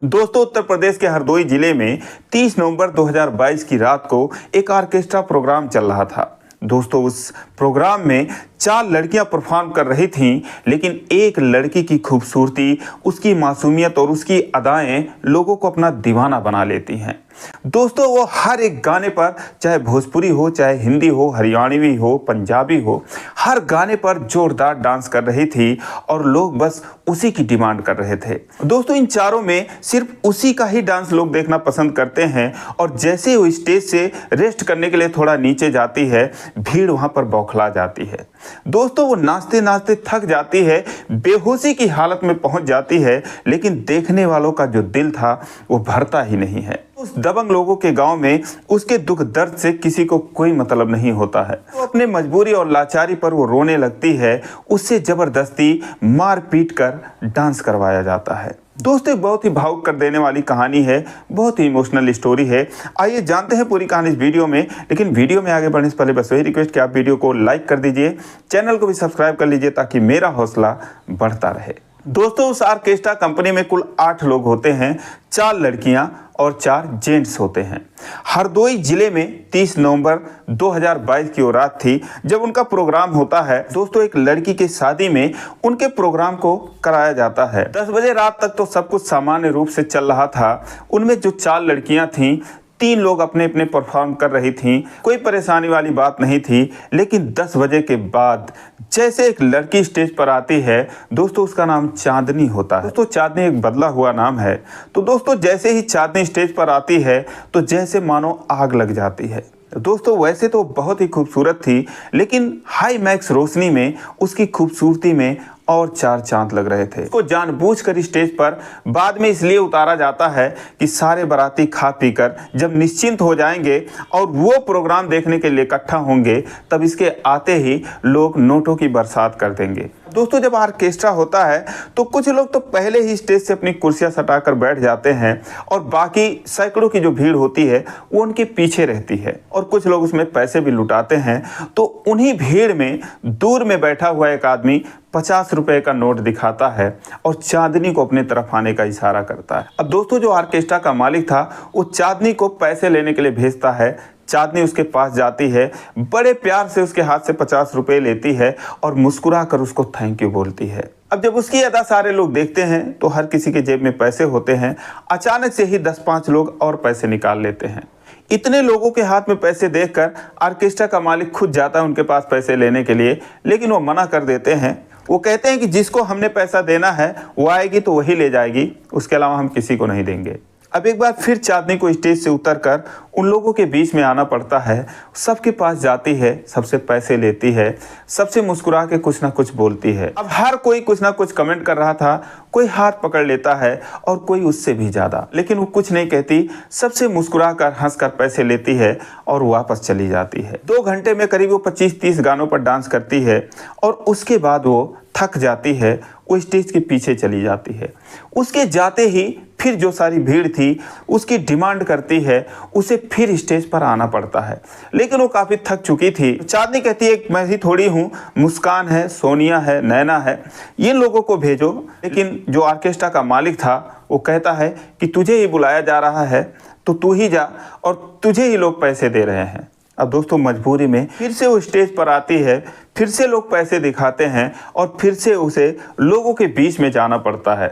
दोस्तों, उत्तर प्रदेश के हरदोई जिले में 30 नवंबर 2022 की रात को एक ऑर्केस्ट्रा प्रोग्राम चल रहा था। दोस्तों, उस प्रोग्राम में 4 लड़कियां परफॉर्म कर रही थीं, लेकिन एक लड़की की खूबसूरती, उसकी मासूमियत और उसकी अदाएं लोगों को अपना दीवाना बना लेती हैं। दोस्तों, वो हर एक गाने पर, चाहे भोजपुरी हो, चाहे हिंदी हो, हरियाणवी हो, पंजाबी हो, हर गाने पर जोरदार डांस कर रही थी और लोग बस उसी की डिमांड कर रहे थे। दोस्तों, इन चारों में सिर्फ उसी का ही डांस लोग देखना पसंद करते हैं और जैसे वो स्टेज से रेस्ट करने के लिए थोड़ा नीचे जाती है, भीड़ वहां पर बौखला जाती है। दोस्तों, वो नाचते नाचते थक जाती है, बेहोशी की हालत में पहुंच जाती है, लेकिन देखने वालों का जो दिल था वो भरता ही नहीं है। उस दबंग लोगों के गांव में उसके दुख दर्द से किसी को कोई मतलब नहीं होता है। तो अपने मजबूरी और लाचारी पर वो रोने लगती है, उससे जबरदस्ती मार पीट कर डांस करवाया जाता है। दोस्तों, बहुत ही भावुक कर देने वाली कहानी है, बहुत ही इमोशनल स्टोरी है। आइए जानते हैं पूरी कहानी इस वीडियो में। लेकिन वीडियो में आगे बढ़ने से पहले बस वही रिक्वेस्ट कि आप वीडियो को लाइक कर दीजिए, चैनल को भी सब्सक्राइब कर लीजिए ताकि मेरा हौसला बढ़ता रहे। दोस्तों, उस ऑर्केस्ट्रा कंपनी में कुल 8 लोग होते हैं, 4 लड़कियां और 4 जेंट्स होते हैं। हरदोई जिले में 30 नवंबर 2022 की वो रात थी जब उनका प्रोग्राम होता है। दोस्तों, एक लड़की की शादी में उनके प्रोग्राम को कराया जाता है। 10 बजे रात तक तो सब कुछ सामान्य रूप से चल रहा था। उनमें जो 4 लड़कियां थीं, 3 लोग अपने अपने परफॉर्म कर रही थीं, कोई परेशानी वाली बात नहीं थी। लेकिन 10 बजे के बाद जैसे एक लड़की स्टेज पर आती है, दोस्तों उसका नाम चांदनी होता है। दोस्तों, चांदनी एक बदला हुआ नाम है। तो दोस्तों, जैसे ही चांदनी स्टेज पर आती है तो जैसे मानो आग लग जाती है। दोस्तों, वैसे तो बहुत ही खूबसूरत थी, लेकिन हाई मैक्स रोशनी में उसकी खूबसूरती में और 4 चांद लग रहे थे। उसको जानबूझकर स्टेज पर बाद में इसलिए उतारा जाता है कि सारे बाराती खा पीकर जब निश्चिंत हो जाएंगे और वो प्रोग्राम देखने के लिए इकट्ठा होंगे, तब इसके आते ही लोग नोटों की बरसात कर देंगे। दोस्तों, जब ऑर्केस्ट्रा होता है तो कुछ लोग तो पहले ही स्टेज से अपनी कुर्सियां सटाकर बैठ जाते हैं और बाकी सैकड़ों की जो भीड़ होती है वो उनके पीछे रहती है और कुछ लोग उसमें पैसे भी लुटाते हैं। तो उन्हीं भीड़ में दूर में बैठा हुआ एक आदमी 50 रुपए का नोट दिखाता है और चांदनी को अपने तरफ आने का इशारा करता है। अब दोस्तों, जो ऑर्केस्ट्रा का मालिक था वो चांदनी को पैसे लेने के लिए भेजता है। चांदनी उसके पास जाती है, बड़े प्यार से उसके हाथ से 50 रुपए लेती है और मुस्कुरा कर उसको थैंक यू बोलती है। अब जब उसकी अदा सारे लोग देखते हैं तो हर किसी के जेब में पैसे होते हैं। अचानक से ही 10-5 लोग और पैसे निकाल लेते हैं। इतने लोगों के हाथ में पैसे देखकर ऑर्केस्ट्रा का मालिक खुद जाता है उनके पास पैसे लेने के लिए, लेकिन वो मना कर देते हैं। वो कहते हैं कि जिसको हमने पैसा देना है वो आएगी तो वही ले जाएगी, उसके अलावा हम किसी को नहीं देंगे। अब एक बार फिर चांदनी को स्टेज से उतरकर उन लोगों के बीच में आना पड़ता है। सबके पास जाती है, सबसे पैसे लेती है, सबसे मुस्कुरा के कुछ ना कुछ बोलती है। अब हर कोई कुछ ना कुछ कमेंट कर रहा था, कोई हाथ पकड़ लेता है और कोई उससे भी ज़्यादा, लेकिन वो कुछ नहीं कहती, सबसे मुस्कुरा कर हंस कर पैसे लेती है और वापस चली जाती है। 2 घंटे में करीब वो 25-30 गानों पर डांस करती है और उसके बाद वो थक जाती है, वो स्टेज के पीछे चली जाती है। उसके जाते ही फिर जो सारी भीड़ थी उसकी डिमांड करती है, उसे फिर स्टेज पर आना पड़ता है, लेकिन वो काफ़ी थक चुकी थी। चांदनी कहती है मैं ही थोड़ी हूँ, मुस्कान है, सोनिया है, नैना है, ये लोगों को भेजो। लेकिन जो ऑर्केस्ट्रा का मालिक था वो कहता है कि तुझे ही बुलाया जा रहा है तो तू ही जा और तुझे ही लोग पैसे दे रहे हैं। अब दोस्तों, मजबूरी में फिर से वो स्टेज पर आती है, फिर से लोग पैसे दिखाते हैं और फिर से उसे लोगों के बीच में जाना पड़ता है।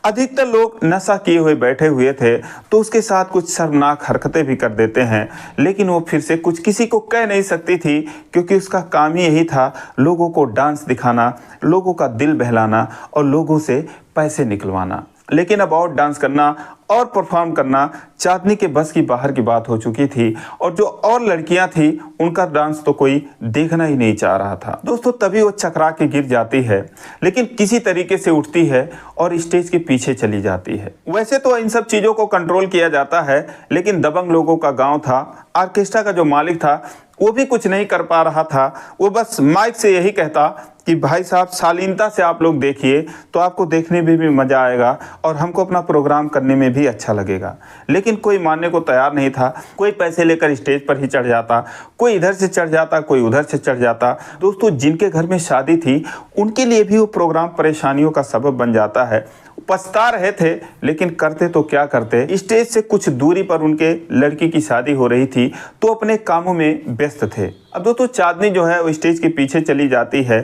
अधिकतर लोग नशा किए हुए बैठे हुए थे तो उसके साथ कुछ शर्मनाक हरकतें भी कर देते हैं, लेकिन वो फिर से कुछ किसी को कह नहीं सकती थी क्योंकि उसका काम ही यही था, लोगों को डांस दिखाना, लोगों का दिल बहलाना और लोगों से पैसे निकलवाना। लेकिन अब और डांस करना और परफॉर्म करना चांदनी के बस की बाहर की बात हो चुकी थी और जो और लड़कियां थी उनका डांस तो कोई देखना ही नहीं चाह रहा था। दोस्तों, तभी वो चकरा के गिर जाती है, लेकिन किसी तरीके से उठती है और स्टेज के पीछे चली जाती है। वैसे तो इन सब चीज़ों को कंट्रोल किया जाता है, लेकिन दबंग लोगों का गाँव था। ऑर्केस्ट्रा का जो मालिक था वो भी कुछ नहीं कर पा रहा था। वो बस माइक से यही कहता कि भाई साहब, शालीनता से आप लोग देखिए तो आपको देखने में भी मज़ा आएगा और हमको अपना प्रोग्राम करने में भी अच्छा लगेगा। लेकिन कोई मानने को तैयार नहीं था। कोई पैसे लेकर स्टेज पर ही चढ़ जाता, कोई इधर से चढ़ जाता, कोई उधर से चढ़ जाता। दोस्तों, जिनके घर में शादी थी उनके लिए भी वो प्रोग्राम परेशानियों का सबब बन जाता है। पछता रहे थे, लेकिन करते तो क्या करते। स्टेज से कुछ दूरी पर उनके लड़की की शादी हो रही थी, तो अपने कामों में व्यस्त थे। अब दोस्तों चांदनी जो है वो स्टेज के पीछे चली जाती है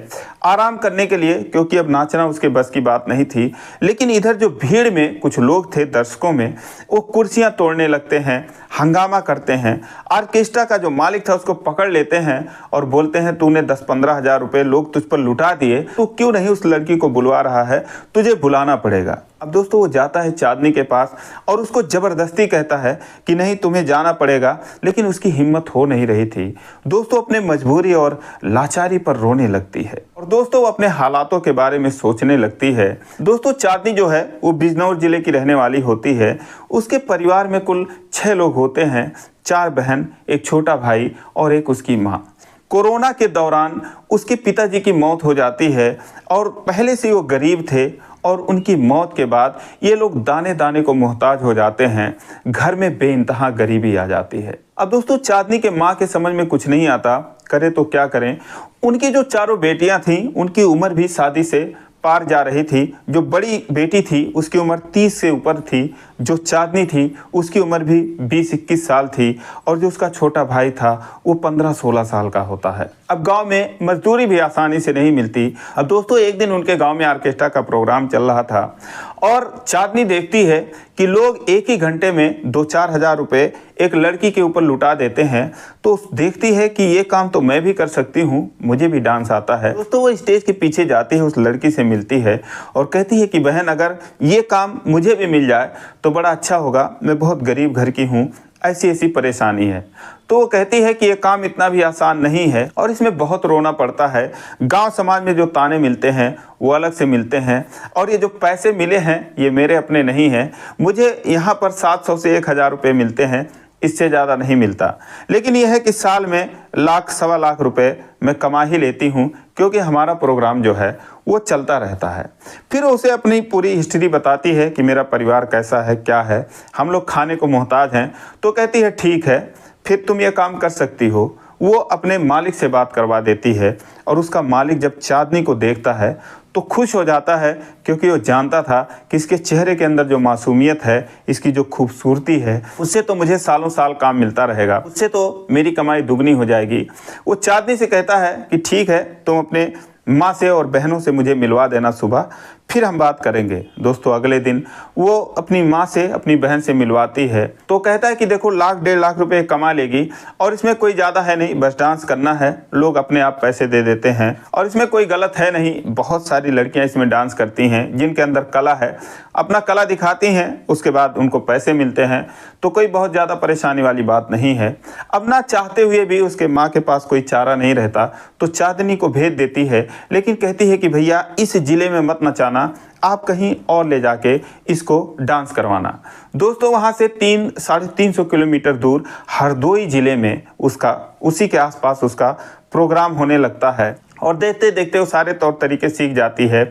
आराम करने के लिए, क्योंकि अब नाचना उसके बस की बात नहीं थी। लेकिन इधर जो भीड़ में कुछ लोग थे दर्शकों में, वो कुर्सियां तोड़ने लगते हैं, हंगामा करते हैं। ऑर्केस्ट्रा का जो मालिक था उसको पकड़ लेते हैं और बोलते हैं तूने 10-15 हज़ार रुपये लोग तुझ पर लुटा दिए, तो क्यों नहीं उस लड़की को बुलवा रहा है, तुझे बुलाना पड़ेगा। अब दोस्तों वो जाता है चांदनी के पास और उसको ज़बरदस्ती कहता है कि नहीं तुम्हें जाना पड़ेगा, लेकिन उसकी हिम्मत हो नहीं रही थी। दोस्तों अपने मजबूरी और लाचारी पर रोने लगती है और दोस्तों वो अपने हालातों के बारे में सोचने लगती है। दोस्तों चांदनी जो है वो बिजनौर जिले की रहने वाली होती है। उसके परिवार में कुल 6 लोग होते हैं, 4 बहन, एक छोटा भाई और एक उसकी माँ। कोरोना के दौरान उसके पिताजी की मौत हो जाती है और पहले से वो गरीब थे और उनकी मौत के बाद ये लोग दाने दाने को मोहताज हो जाते हैं। घर में बेइंतहा गरीबी आ जाती है। अब दोस्तों चांदनी के माँ के समझ में कुछ नहीं आता, करे तो क्या करें। उनकी जो 4 बेटियां थीं उनकी उम्र भी शादी से पार जा रही थी। जो बड़ी बेटी थी उसकी उम्र 30 से ऊपर थी, जो चांदनी थी उसकी उम्र भी 20-21 साल थी और जो उसका छोटा भाई था वो 15-16 साल का होता है। अब गांव में मजदूरी भी आसानी से नहीं मिलती। अब दोस्तों एक दिन उनके गांव में ऑर्केस्ट्रा का प्रोग्राम चल रहा था और चांदनी देखती है कि लोग एक ही घंटे में 2-4 हज़ार रुपये एक लड़की के ऊपर लुटा देते हैं, तो देखती है कि ये काम तो मैं भी कर सकती हूँ, मुझे भी डांस आता है। दोस्तों वो स्टेज के पीछे जाती है, उस लड़की से मिलती है और कहती है कि बहन अगर ये काम मुझे भी मिल जाए तो बड़ा अच्छा होगा, मैं बहुत गरीब घर की हूँ, ऐसी ऐसी परेशानी है। तो वो कहती है कि ये काम इतना भी आसान नहीं है और इसमें बहुत रोना पड़ता है। गांव समाज में जो ताने मिलते हैं वो अलग से मिलते हैं और ये जो पैसे मिले हैं ये मेरे अपने नहीं हैं। मुझे यहाँ पर 700 से 1000 रुपये मिलते हैं, इससे ज़्यादा नहीं मिलता। लेकिन यह है कि साल में 1-1.25 लाख रुपए मैं कमा ही लेती हूँ, क्योंकि हमारा प्रोग्राम जो है वो चलता रहता है। फिर उसे अपनी पूरी हिस्ट्री बताती है कि मेरा परिवार कैसा है, क्या है, हम लोग खाने को मोहताज हैं। तो कहती है ठीक है, फिर तुम ये काम कर सकती हो। वो अपने मालिक से बात करवा देती है और उसका मालिक जब चांदनी को देखता है तो खुश हो जाता है, क्योंकि वो जानता था कि इसके चेहरे के अंदर जो मासूमियत है, इसकी जो खूबसूरती है, उससे तो मुझे सालों साल काम मिलता रहेगा, उससे तो मेरी कमाई दुगनी हो जाएगी। वो चांदनी से कहता है कि ठीक है, तुम अपने माँ से और बहनों से मुझे मिलवा देना सुबह, फिर हम बात करेंगे। दोस्तों अगले दिन वो अपनी माँ से अपनी बहन से मिलवाती है तो कहता है कि देखो 1-1.5 लाख रुपए कमा लेगी और इसमें कोई ज़्यादा है नहीं, बस डांस करना है, लोग अपने आप पैसे दे देते हैं और इसमें कोई गलत है नहीं। बहुत सारी लड़कियां इसमें डांस करती हैं जिनके अंदर कला है, अपना कला दिखाती हैं, उसके बाद उनको पैसे मिलते हैं, तो कोई बहुत ज़्यादा परेशानी वाली बात नहीं है। अब ना चाहते हुए भी उसके माँ के पास कोई चारा नहीं रहता, तो चांदनी को भेज देती है, लेकिन कहती है कि भैया इस ज़िले में मत नचाना, आप कहीं और ले जाके इसको डांस करवाना। दोस्तों वहाँ से 300-350 किलोमीटर दूर हरदोई ज़िले में उसका उसी के आसपास उसका प्रोग्राम होने लगता है और देखते देखते वो सारे तौर तरीके सीख जाती है,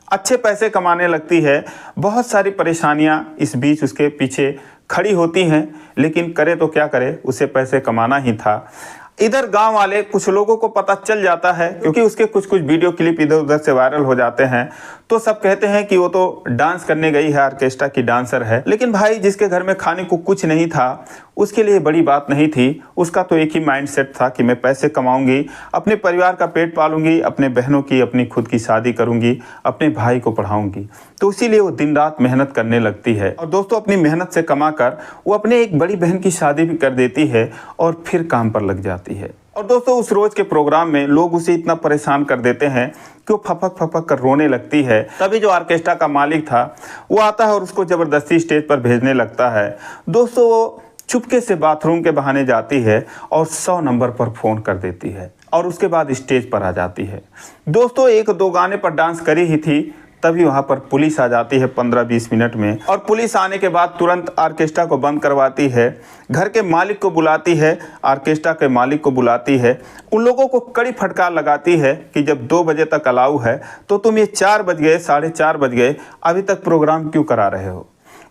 अच्छे पैसे कमाने लगती है। बहुत सारी परेशानियाँ इस बीच उसके पीछे खड़ी होती हैं, लेकिन करे तो क्या करे, उसे पैसे कमाना ही था। इधर गांव वाले कुछ लोगों को पता चल जाता है, क्योंकि उसके कुछ वीडियो क्लिप इधर उधर से वायरल हो जाते हैं, तो सब कहते हैं कि वो तो डांस करने गई है, ऑर्केस्ट्रा की डांसर है। लेकिन भाई जिसके घर में खाने को कुछ नहीं था उसके लिए बड़ी बात नहीं थी। उसका तो एक ही माइंडसेट था कि मैं पैसे कमाऊंगी, अपने परिवार का पेट पालूंगी, अपने बहनों की अपनी खुद की शादी करूंगी, अपने भाई को पढ़ाऊंगी। तो इसीलिए वो दिन रात मेहनत करने लगती है और दोस्तों अपनी मेहनत से कमा कर वो अपने एक बड़ी बहन की शादी भी कर देती है और फिर काम पर लग जाती है। और दोस्तों उस रोज के प्रोग्राम में लोग उसे इतना परेशान कर देते हैं कि वो फपक कर रोने लगती है। तभी जो ऑर्केस्ट्रा का मालिक था वो आता है और उसको ज़बरदस्ती स्टेज पर भेजने लगता है। दोस्तों वो चुपके से बाथरूम के बहाने जाती है और 100 नंबर पर फ़ोन कर देती है और उसके बाद स्टेज पर आ जाती है। दोस्तों 1-2 गाने पर डांस करी ही थी, तभी वहाँ पर पुलिस आ जाती है 15-20 मिनट में और पुलिस आने के बाद तुरंत ऑर्केस्ट्रा को बंद करवाती है। घर के मालिक को बुलाती है, ऑर्केस्ट्रा के मालिक को बुलाती है, उन लोगों को कड़ी फटकार लगाती है कि जब 2 बजे तक अलाउ है तो तुम ये 4 बज गए, 4:30 बज गए, अभी तक प्रोग्राम क्यों करा रहे हो।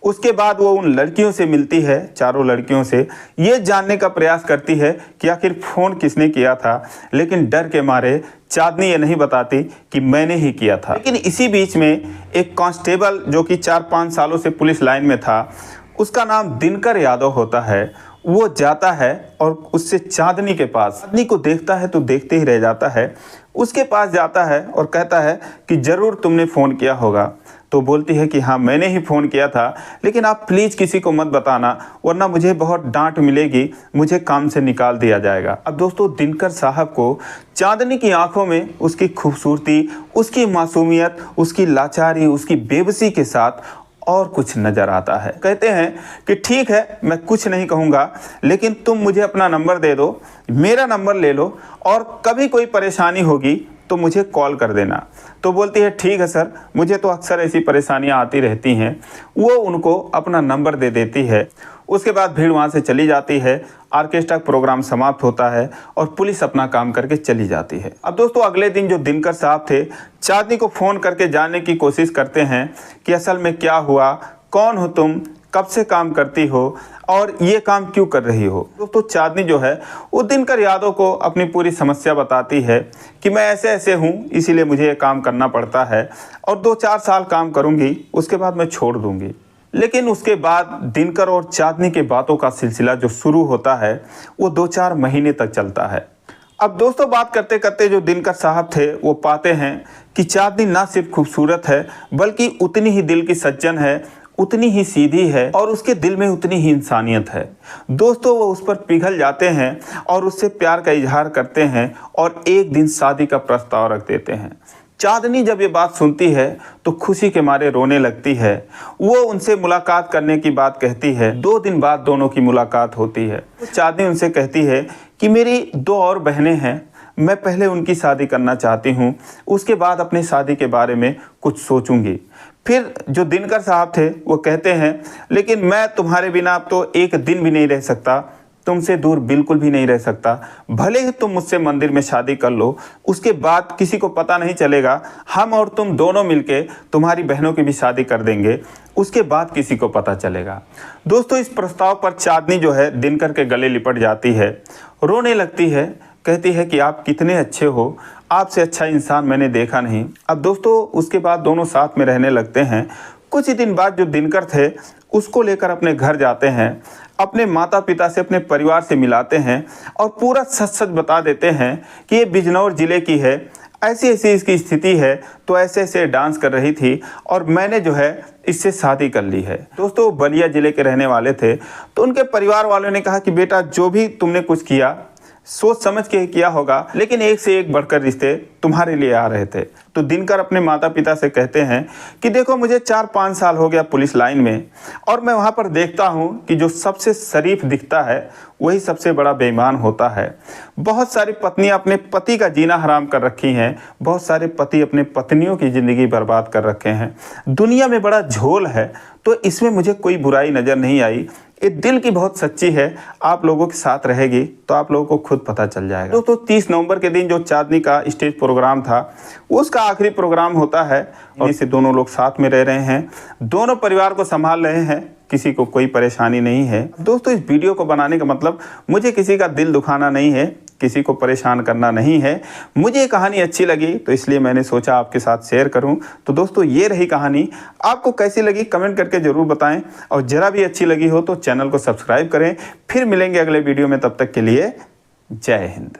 उसके बाद वो उन लड़कियों से मिलती है, चारों लड़कियों से ये जानने का प्रयास करती है कि आखिर फ़ोन किसने किया था, लेकिन डर के मारे चांदनी ये नहीं बताती कि मैंने ही किया था। लेकिन इसी बीच में एक कांस्टेबल जो कि 4-5 सालों से पुलिस लाइन में था, उसका नाम दिनकर यादव होता है, वो जाता है और उससे चांदनी के पास, चांदनी को देखता है तो देखते ही रह जाता है, उसके पास जाता है और कहता है कि ज़रूर तुमने फ़ोन किया होगा। तो बोलती है कि हाँ मैंने ही फ़ोन किया था, लेकिन आप प्लीज़ किसी को मत बताना वरना मुझे बहुत डांट मिलेगी, मुझे काम से निकाल दिया जाएगा। अब दोस्तों दिनकर साहब को चांदनी की आंखों में उसकी खूबसूरती, उसकी मासूमियत, उसकी लाचारी, उसकी बेबसी के साथ और कुछ नज़र आता है। कहते हैं कि ठीक है मैं कुछ नहीं कहूँगा, लेकिन तुम मुझे अपना नंबर दे दो, मेरा नंबर ले लो और कभी कोई परेशानी होगी तो मुझे कॉल कर देना। तो बोलती है ठीक है सर, मुझे तो अक्सर ऐसी परेशानियां आती रहती हैं। वो उनको अपना नंबर दे देती है। उसके बाद भीड़ वहाँ से चली जाती है, ऑर्केस्ट्रा प्रोग्राम समाप्त होता है और पुलिस अपना काम करके चली जाती है। अब दोस्तों अगले दिन जो दिनकर साहब थे चांदनी को फ़ोन करके जानने की कोशिश करते हैं कि असल में क्या हुआ, कौन हो तुम, कब से काम करती हो और ये काम क्यों कर रही हो। दोस्तों चांदनी जो है वो दिनकर यादव को अपनी पूरी समस्या बताती है कि मैं ऐसे ऐसे हूँ, इसीलिए मुझे ये काम करना पड़ता है और 2-4 साल काम करूँगी, उसके बाद मैं छोड़ दूँगी। लेकिन उसके बाद दिनकर और चांदनी के बातों का सिलसिला जो शुरू होता है वो 2-4 महीने तक चलता है। अब दोस्तों बात करते करते जो दिनकर साहब थे वो पाते हैं कि चांदनी ना सिर्फ खूबसूरत है बल्कि उतनी ही दिल की सज्जन है, उतनी ही सीधी है और उसके दिल में उतनी ही इंसानियत है। दोस्तों वो उस पर पिघल जाते हैं और उससे प्यार का इजहार करते हैं और एक दिन शादी का प्रस्ताव रख देते हैं। चांदनी जब ये बात सुनती है तो खुशी के मारे रोने लगती है। वो उनसे मुलाकात करने की बात कहती है। 2 दिन बाद दोनों की मुलाकात होती है। चांदनी उनसे कहती है कि मेरी 2 और बहनें हैं, मैं पहले उनकी शादी करना चाहती हूँ, उसके बाद अपनी शादी के बारे में कुछ सोचूंगी। फिर जो दिनकर साहब थे वो कहते हैं लेकिन मैं तुम्हारे बिना अब तो एक दिन भी नहीं रह सकता, तुमसे दूर बिल्कुल भी नहीं रह सकता। भले ही तुम मुझसे मंदिर में शादी कर लो, उसके बाद किसी को पता नहीं चलेगा, हम और तुम दोनों मिलके तुम्हारी बहनों की भी शादी कर देंगे, उसके बाद किसी को पता चलेगा। दोस्तों इस प्रस्ताव पर चांदनी जो है दिनकर के गले लिपट जाती है, रोने लगती है, कहती है कि आप कितने अच्छे हो, आपसे अच्छा इंसान मैंने देखा नहीं। अब दोस्तों उसके बाद दोनों साथ में रहने लगते हैं। कुछ ही दिन बाद जो दिनकर थे उसको लेकर अपने घर जाते हैं, अपने माता पिता से, अपने परिवार से मिलाते हैं और पूरा सच सच बता देते हैं कि ये बिजनौर ज़िले की है, ऐसी ऐसी इसकी स्थिति है, तो ऐसे ऐसे डांस कर रही थी और मैंने जो है इससे शादी कर ली है। दोस्तों बलिया ज़िले के रहने वाले थे, तो उनके परिवार वालों ने कहा कि बेटा जो भी तुमने कुछ किया सोच समझ के किया होगा, लेकिन एक से एक बढ़कर रिश्ते तुम्हारे लिए आ रहे थे। तो दिनकर अपने माता पिता से कहते हैं कि देखो मुझे 4-5 साल हो गया पुलिस लाइन में और मैं वहाँ पर देखता हूँ कि जो सबसे शरीफ दिखता है वही सबसे बड़ा बेईमान होता है। बहुत सारी पत्नियाँ अपने पति का जीना हराम कर रखी हैं, बहुत सारे पति अपने पत्नियों की ज़िंदगी बर्बाद कर रखे हैं। दुनिया में बड़ा झोल है, तो इसमें मुझे कोई बुराई नज़र नहीं आई। ये दिल की बहुत सच्ची है, आप लोगों के साथ रहेगी तो आप लोगों को खुद पता चल जाएगा। दोस्तों 30 नवंबर के दिन जो चांदनी का स्टेज प्रोग्राम था वो उसका आखिरी प्रोग्राम होता है और इसे दोनों लोग साथ में रह रहे हैं, दोनों परिवार को संभाल रहे हैं, किसी को कोई परेशानी नहीं है। दोस्तों इस वीडियो को बनाने का मतलब मुझे किसी का दिल दुखाना नहीं है, किसी को परेशान करना नहीं है। मुझे ये कहानी अच्छी लगी तो इसलिए मैंने सोचा आपके साथ शेयर करूं। तो दोस्तों ये रही कहानी, आपको कैसी लगी कमेंट करके ज़रूर बताएं और ज़रा भी अच्छी लगी हो तो चैनल को सब्सक्राइब करें। फिर मिलेंगे अगले वीडियो में, तब तक के लिए जय हिंद।